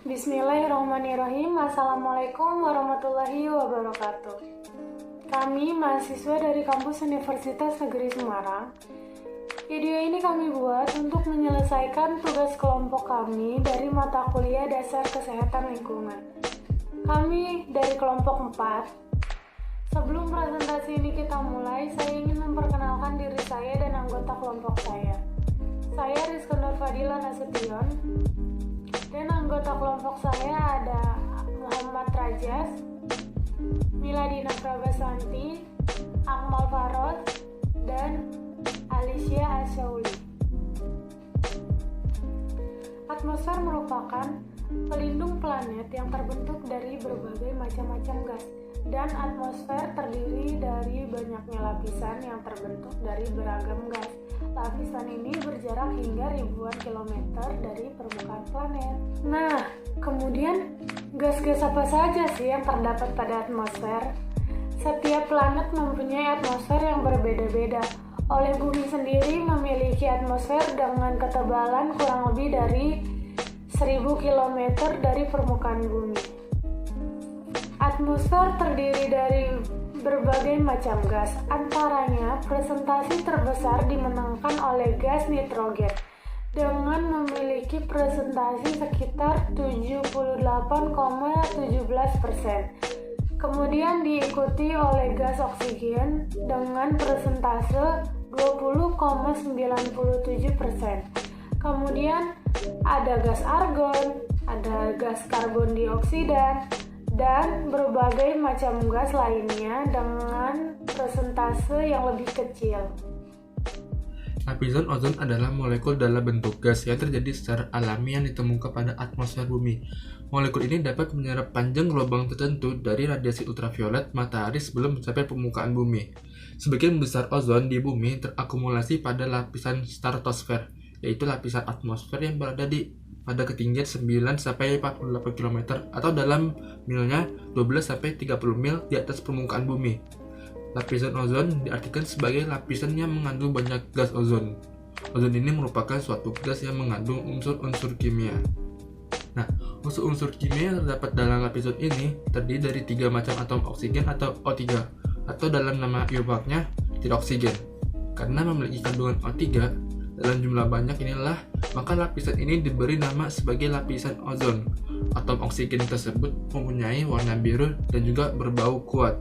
Bismillahirrahmanirrahim. Assalamualaikum warahmatullahi wabarakatuh. Kami mahasiswa dari kampus Universitas Negeri Semarang. Video ini kami buat untuk menyelesaikan tugas kelompok kami dari mata kuliah Dasar Kesehatan Lingkungan. Kami dari kelompok 4. Sebelum presentasi ini kita mulai, saya ingin memperkenalkan diri saya dan anggota kelompok saya. Saya Rizky Nur Fadila Nasution, dan anggota kelompok saya ada Muhammad Rajas, Miladina Prabasanti, Akmal Faroz, dan Alicia Asyauli. Atmosfer merupakan pelindung planet yang terbentuk dari berbagai macam-macam gas, dan atmosfer terdiri dari banyaknya lapisan yang terbentuk dari beragam gas. Lapisan ini berjarak hingga ribuan kilometer dari permukaan planet. Nah, kemudian gas-gas apa saja sih yang terdapat pada atmosfer? Setiap planet mempunyai atmosfer yang berbeda-beda. Oleh Bumi sendiri memiliki atmosfer dengan ketebalan kurang lebih dari 1000 km dari permukaan bumi. Atmosfer terdiri dari berbagai macam gas, antaranya presentasi terbesar dimenangkan oleh gas nitrogen dengan memiliki presentasi sekitar 78,17%. Kemudian diikuti oleh gas oksigen dengan presentase 20,97%. Kemudian ada gas argon, ada gas karbon dioksida, dan berbagai macam gas lainnya dengan persentase yang lebih kecil. Lapisan ozon adalah molekul dalam bentuk gas yang terjadi secara alami yang ditemukan pada atmosfer bumi. Molekul ini dapat menyerap panjang gelombang tertentu dari radiasi ultraviolet matahari sebelum mencapai permukaan bumi. Sebagian besar ozon di bumi terakumulasi pada lapisan stratosfer, yaitu lapisan atmosfer yang berada pada ketinggian 9-48 km atau dalam milnya 12-30 mil di atas permukaan bumi. Lapisan ozon diartikan sebagai lapisan yang mengandung banyak gas ozon. Ozon ini merupakan suatu gas yang mengandung unsur-unsur kimia. Nah, unsur-unsur kimia yang terdapat dalam lapisan ini terdiri dari 3 macam atom oksigen atau O3, atau dalam nama iobaknya tidak oksigen. Karena memiliki kandungan O3 dalam jumlah banyak inilah, maka lapisan ini diberi nama sebagai lapisan ozon. Atom oksigen tersebut mempunyai warna biru dan juga berbau kuat.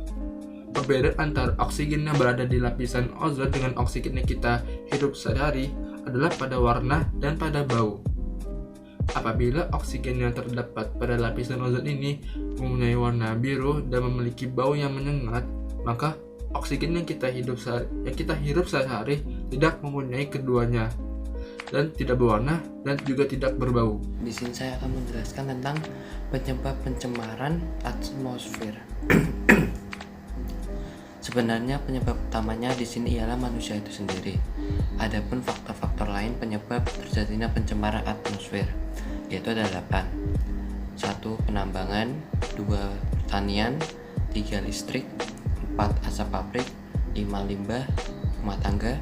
Perbedaan antara oksigen yang berada di lapisan ozon dengan oksigen yang kita hidup sehari-hari adalah pada warna dan pada bau. Apabila oksigen yang terdapat pada lapisan ozon ini mempunyai warna biru dan memiliki bau yang menyengat, maka oksigen yang kita hirup sehari-hari tidak mempunyai keduanya dan tidak berwarna dan juga tidak berbau. Di sini saya akan menjelaskan tentang penyebab pencemaran atmosfer. Sebenarnya penyebab utamanya di sini ialah manusia itu sendiri. Adapun faktor-faktor lain penyebab terjadinya pencemaran atmosfer yaitu ada 8. 1. Penambangan, 2. Pertanian, 3. Listrik, 4. Asap pabrik, 5. Limbah rumah tangga,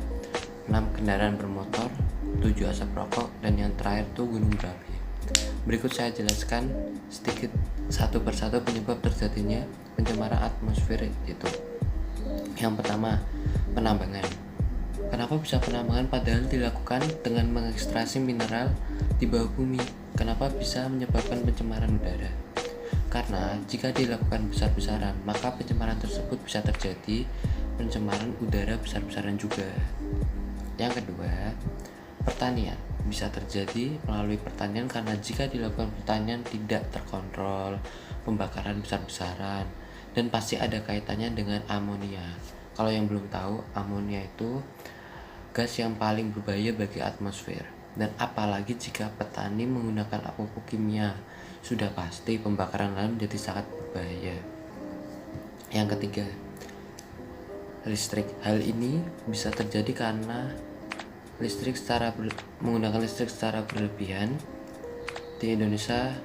6. Kendaraan bermotor, 7. Asap rokok, dan yang terakhir itu gunung berapi. Berikut saya jelaskan sedikit satu persatu penyebab terjadinya pencemaran atmosfer itu. Yang pertama, penambangan. Kenapa bisa penambangan padahal dilakukan dengan mengekstraksi mineral di bawah bumi? Kenapa bisa menyebabkan pencemaran udara? Karena jika dilakukan besar-besaran, maka pencemaran tersebut bisa terjadi pencemaran udara besar-besaran juga. Yang kedua, pertanian. Bisa terjadi melalui pertanian karena jika dilakukan pertanian tidak terkontrol, pembakaran besar-besaran, dan pasti ada kaitannya dengan amonia. Kalau yang belum tahu, amonia itu gas yang paling berbahaya bagi atmosfer. Dan apalagi jika petani menggunakan pupuk kimia, sudah pasti pembakaran lahan menjadi sangat berbahaya. Yang ketiga, listrik. Hal ini bisa terjadi karena menggunakan listrik secara berlebihan. Di Indonesia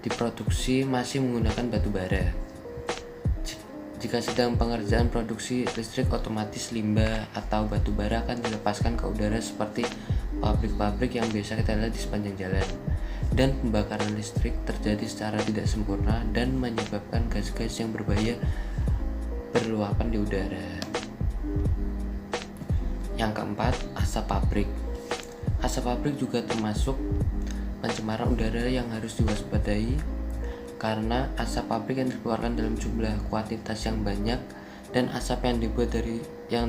diproduksi masih menggunakan batu bara. Jika sedang pengerjaan produksi listrik, otomatis limbah atau batu bara akan dilepaskan ke udara seperti pabrik-pabrik yang biasa kita lihat di sepanjang jalan. dan pembakaran listrik terjadi secara tidak sempurna dan menyebabkan gas-gas yang berbahaya berluapan di udara. Yang keempat, asap pabrik. Asap pabrik juga termasuk pencemaran udara yang harus diwaspadai karena asap pabrik yang dikeluarkan dalam jumlah kuantitas yang banyak dan asap yang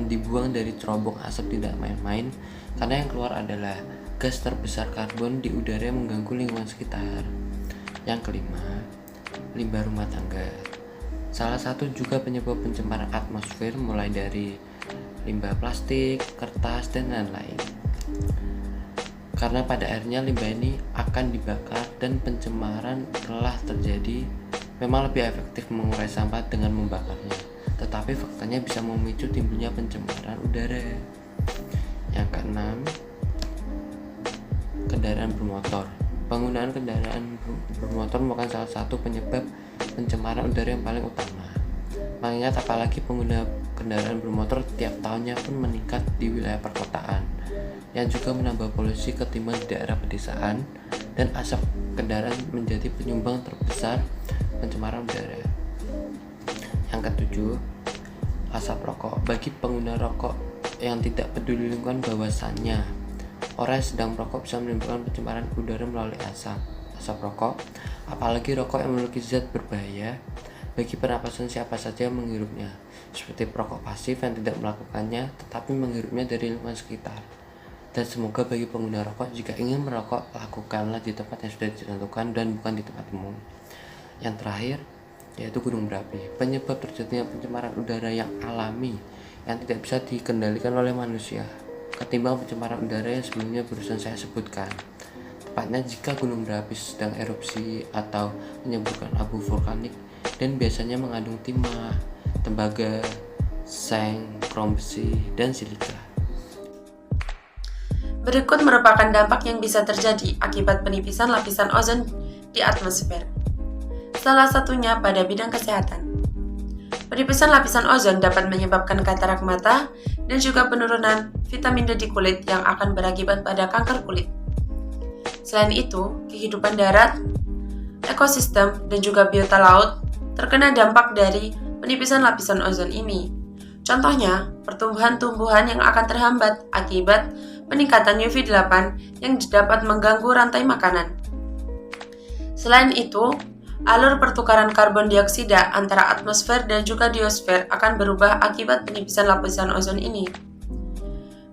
dibuang dari terowongan asap tidak main-main, karena yang keluar adalah gas terbesar karbon di udara yang mengganggu lingkungan sekitar. Yang kelima, limbah rumah tangga. Salah satu juga penyebab pencemaran atmosfer mulai dari limbah plastik, kertas, dan lain-lain. Karena pada akhirnya limbah ini akan dibakar dan pencemaran telah terjadi. Memang lebih efektif mengurai sampah dengan membakarnya, tetapi faktanya bisa memicu timbulnya pencemaran udara. Yang keenam, kendaraan bermotor. Penggunaan kendaraan bermotor merupakan salah satu penyebab pencemaran udara yang paling utama. Mengingat apalagi pengguna kendaraan bermotor tiap tahunnya pun meningkat di wilayah perkotaan, yang juga menambah polusi ketimbang di daerah pedesaan, dan asap kendaraan menjadi penyumbang terbesar pencemaran udara. Yang ketujuh, asap rokok. Bagi pengguna rokok yang tidak peduli lingkungan, bahwasannya orang yang sedang merokok bisa menimbulkan pencemaran udara melalui asap rokok, apalagi rokok yang memiliki zat berbahaya bagi pernapasan siapa saja yang menghirupnya, seperti perokok pasif yang tidak melakukannya tetapi menghirupnya dari lingkungan sekitar. Dan semoga bagi pengguna rokok, jika ingin merokok, lakukanlah di tempat yang sudah ditentukan dan bukan di tempat umum. Yang terakhir, yaitu gunung berapi. Penyebab terjadinya pencemaran udara yang alami yang tidak bisa dikendalikan oleh manusia, ketimbang pencemaran udara yang sebelumnya barusan saya sebutkan. Tepatnya jika gunung berapi sedang erupsi atau menyemburkan abu vulkanik dan biasanya mengandung timah, tembaga, seng, krom besi, dan silika. Berikut merupakan dampak yang bisa terjadi akibat penipisan lapisan ozon di atmosfer. Salah satunya pada bidang kesehatan. Penipisan lapisan ozon dapat menyebabkan katarak mata dan juga penurunan vitamin D di kulit yang akan berakibat pada kanker kulit. Selain itu, kehidupan darat, ekosistem, dan juga biota laut terkena dampak dari penipisan lapisan ozon ini. Contohnya, pertumbuhan tumbuhan yang akan terhambat akibat peningkatan UV8 yang dapat mengganggu rantai makanan. Selain itu, alur pertukaran karbon dioksida antara atmosfer dan juga biosfer akan berubah akibat penipisan lapisan ozon ini.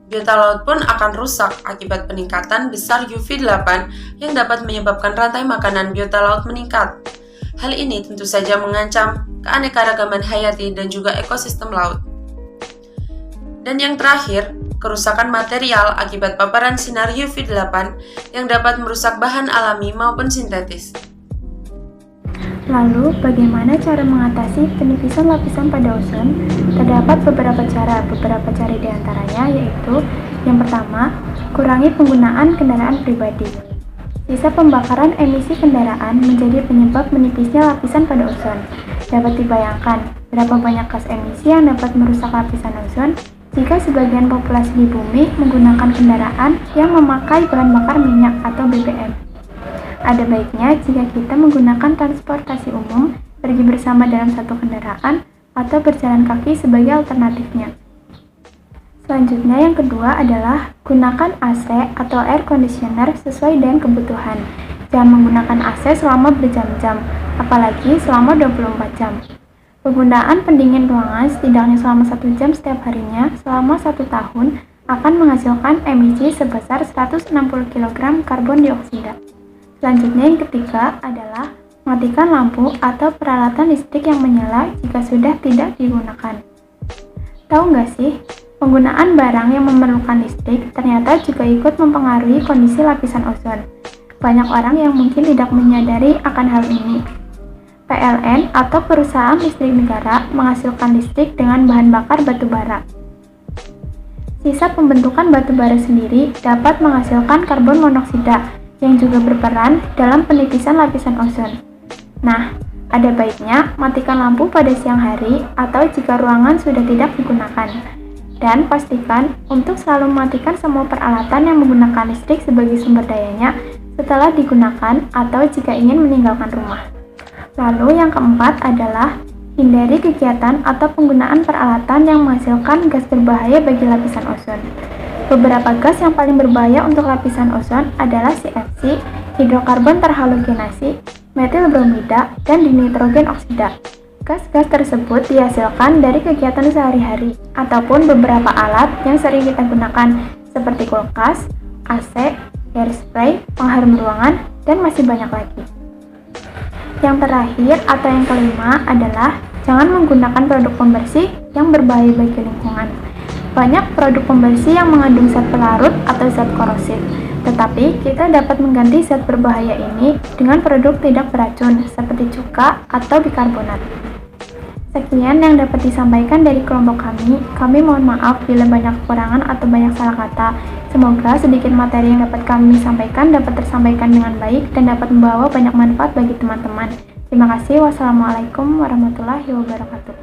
Biota laut pun akan rusak akibat peningkatan besar UV8 yang dapat menyebabkan rantai makanan biota laut meningkat. Hal ini tentu saja mengancam keanekaragaman hayati dan juga ekosistem laut. Dan yang terakhir, kerusakan material akibat paparan sinar UV8 yang dapat merusak bahan alami maupun sintetis. Lalu, bagaimana cara mengatasi penipisan lapisan pada ozon? Terdapat beberapa cara di antaranya, yaitu yang pertama, kurangi penggunaan kendaraan pribadi. Sisa pembakaran emisi kendaraan menjadi penyebab menipisnya lapisan pada ozon. Dapat dibayangkan berapa banyak gas emisi yang dapat merusak lapisan ozon jika sebagian populasi di bumi menggunakan kendaraan yang memakai bahan bakar minyak atau BBM. Ada baiknya jika kita menggunakan transportasi umum, pergi bersama dalam satu kendaraan, atau berjalan kaki sebagai alternatifnya. Selanjutnya yang kedua adalah gunakan AC atau air conditioner sesuai dengan kebutuhan. Jangan menggunakan AC selama berjam-jam, apalagi selama 24 jam. Penggunaan pendingin ruangan setidaknya selama 1 jam setiap harinya selama 1 tahun akan menghasilkan emisi sebesar 160 kg karbon dioksida. Selanjutnya yang ketiga adalah matikan lampu atau peralatan listrik yang menyala jika sudah tidak digunakan. Tahu nggak sih, penggunaan barang yang memerlukan listrik ternyata juga ikut mempengaruhi kondisi lapisan ozon. Banyak orang yang mungkin tidak menyadari akan hal ini. PLN atau perusahaan listrik negara menghasilkan listrik dengan bahan bakar batu bara. Sisa pembentukan batu bara sendiri dapat menghasilkan karbon monoksida yang juga berperan dalam penipisan lapisan ozon. Nah, ada baiknya matikan lampu pada siang hari atau jika ruangan sudah tidak digunakan. Dan pastikan untuk selalu mematikan semua peralatan yang menggunakan listrik sebagai sumber dayanya setelah digunakan atau jika ingin meninggalkan rumah. Lalu yang keempat adalah hindari kegiatan atau penggunaan peralatan yang menghasilkan gas berbahaya bagi lapisan ozon. Beberapa gas yang paling berbahaya untuk lapisan ozon adalah CFC, hidrokarbon terhalogenasi, metil bromida, dan dinitrogen oksida. Gas-gas tersebut dihasilkan dari kegiatan sehari-hari ataupun beberapa alat yang sering kita gunakan seperti kulkas, AC, hairspray, pengharum ruangan, dan masih banyak lagi. Yang terakhir atau yang kelima adalah jangan menggunakan produk pembersih yang berbahaya bagi lingkungan. Banyak produk pembersih yang mengandung zat pelarut atau zat korosif, tetapi kita dapat mengganti zat berbahaya ini dengan produk tidak beracun seperti cuka atau bikarbonat. Sekian yang dapat disampaikan dari kelompok kami. Kami mohon maaf bila banyak kekurangan atau banyak salah kata. Semoga sedikit materi yang dapat kami sampaikan dapat tersampaikan dengan baik dan dapat membawa banyak manfaat bagi teman-teman. Terima kasih. Wassalamualaikum warahmatullahi wabarakatuh.